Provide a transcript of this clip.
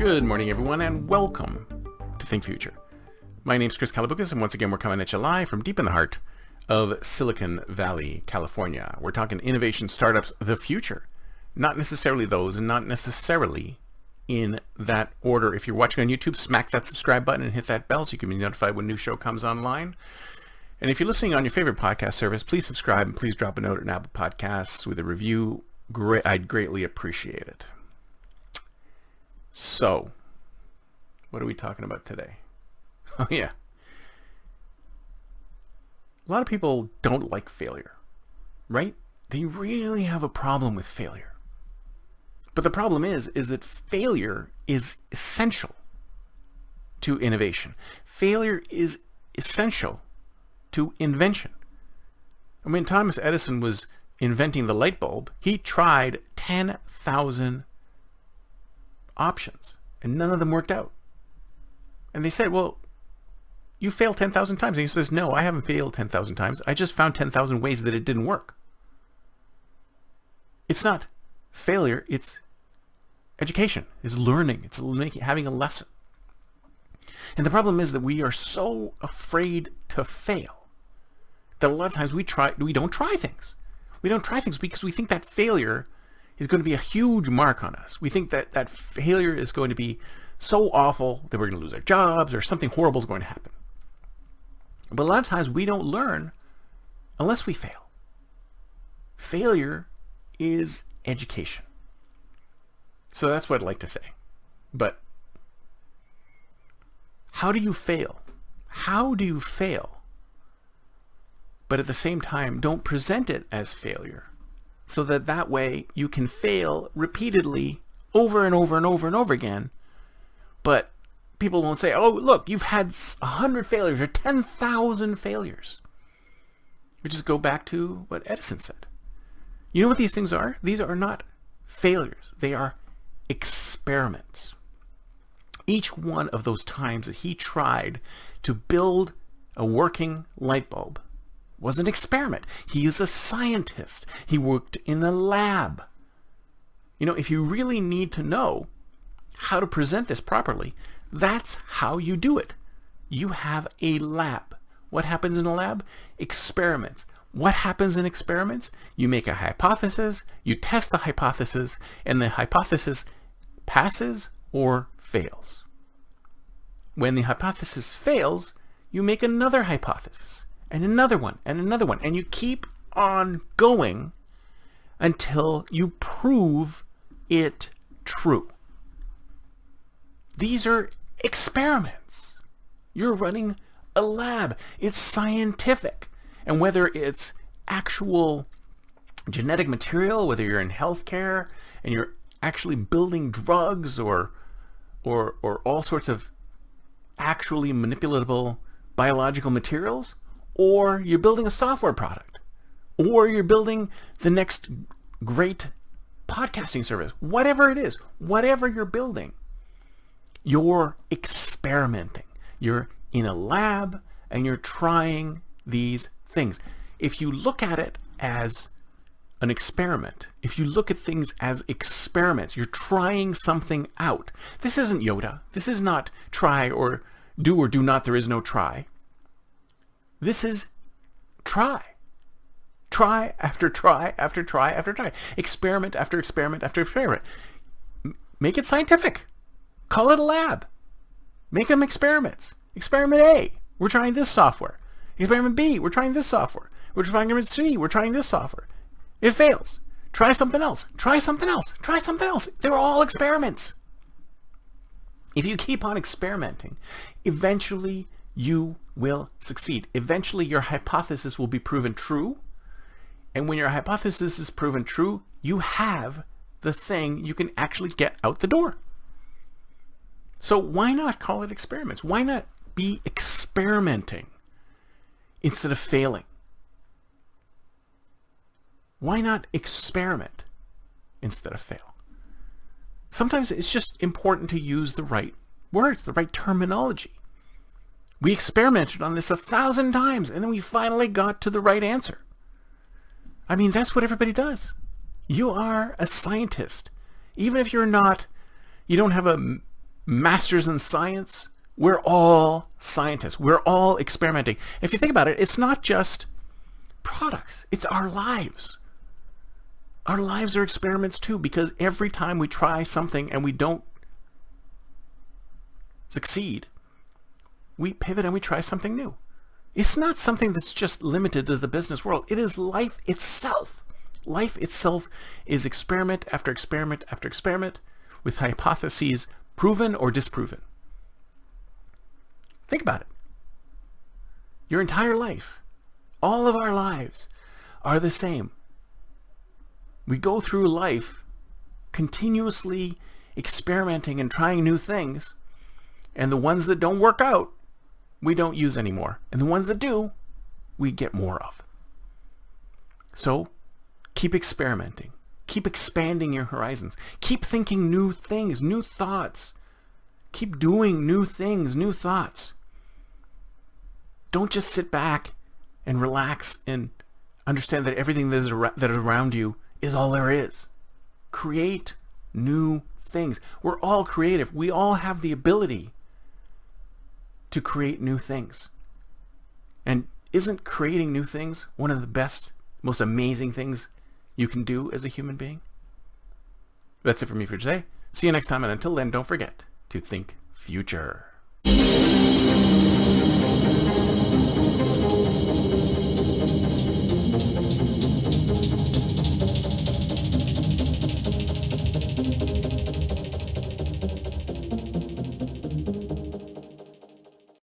Good morning, everyone, and welcome to Think Future. My name's Chris Kalaboukis, and once again, we're coming at you live from deep in the heart of Silicon Valley, California. We're talking innovation, startups, the future. Not necessarily those, and not necessarily in that order. If you're watching on YouTube, smack that subscribe button and hit that bell so you can be notified when a new show comes online. And if you're listening on your favorite podcast service, please subscribe and please drop a note on Apple Podcasts with a review. I'd greatly appreciate it. So, what are we talking about today? Oh yeah. A lot of people don't like failure, right? They really have a problem with failure. But the problem is that failure is essential to innovation. Failure is essential to invention. And when Thomas Edison was inventing the light bulb, he tried 10,000 options, and none of them worked out. And they said, well, you failed 10,000 times. And he says, no, I haven't failed 10,000 times. I just found 10,000 ways that it didn't work. It's not failure, it's education, it's learning, it's having a lesson. And the problem is that we are so afraid to fail that a lot of times we don't try things. We don't try things because we think that failure is going to be a huge mark on us. We think that that failure is going to be so awful that we're going to lose our jobs or something horrible is going to happen. But a lot of times we don't learn unless we fail. Failure is education. So that's what I'd like to say. But how do you fail? How do you fail? But at the same time, don't present it as failure, so that way you can fail repeatedly over and over and over and over again. But people won't say, oh, look, you've had 100 failures or 10,000 failures. We just go back to what Edison said. You know what these things are? These are not failures. They are experiments. Each one of those times that he tried to build a working light bulb was an experiment. He is a scientist. He worked in a lab. You know, if you really need to know how to present this properly, that's how you do it. You have a lab. What happens in a lab? Experiments. What happens in experiments? You make a hypothesis, you test the hypothesis, and the hypothesis passes or fails. When the hypothesis fails, you make another hypothesis, and another one, and you keep on going until you prove it true. These are experiments. You're running a lab. It's scientific. And whether it's actual genetic material, whether you're in healthcare and you're actually building drugs or all sorts of actually manipulatable biological materials, or you're building a software product, or you're building the next great podcasting service, whatever it is, whatever you're building, you're experimenting. You're in a lab and you're trying these things. If you look at it as an experiment, if you look at things as experiments, you're trying something out. This isn't Yoda. This is not try or do not, there is no try. This is try. Try after try after try after try. Experiment after experiment after experiment. Make it scientific. Call it a lab. Make them experiments. Experiment A, we're trying this software. Experiment B, we're trying this software. We're trying experiment C, we're trying this software. It fails. Try something else. Try something else. Try something else. They're all experiments. If you keep on experimenting, eventually you will succeed. Eventually your hypothesis will be proven true. And when your hypothesis is proven true, you have the thing you can actually get out the door. So why not call it experiments? Why not be experimenting instead of failing? Why not experiment instead of fail? Sometimes it's just important to use the right words, the right terminology. We experimented on this 1,000 times, and then we finally got to the right answer. I mean, that's what everybody does. You are a scientist. Even if you're not, you don't have a masters in science, we're all scientists. We're all experimenting. If you think about it, it's not just products. It's our lives. Our lives are experiments too, because every time we try something and we don't succeed, we pivot and we try something new. It's not something that's just limited to the business world. It is life itself. Life itself is experiment after experiment after experiment, with hypotheses proven or disproven. Think about it. Your entire life, all of our lives are the same. We go through life continuously experimenting and trying new things, and the ones that don't work out, we don't use anymore. And the ones that do, we get more of. So keep experimenting. Keep expanding your horizons. Keep thinking new things, new thoughts. Keep doing new things, new thoughts. Don't just sit back and relax and understand that everything that is around you is all there is. Create new things. We're all creative. We all have the ability to create new things. And isn't creating new things one of the best, most amazing things you can do as a human being? That's it for me for today. See you next time, and until then, don't forget to think future.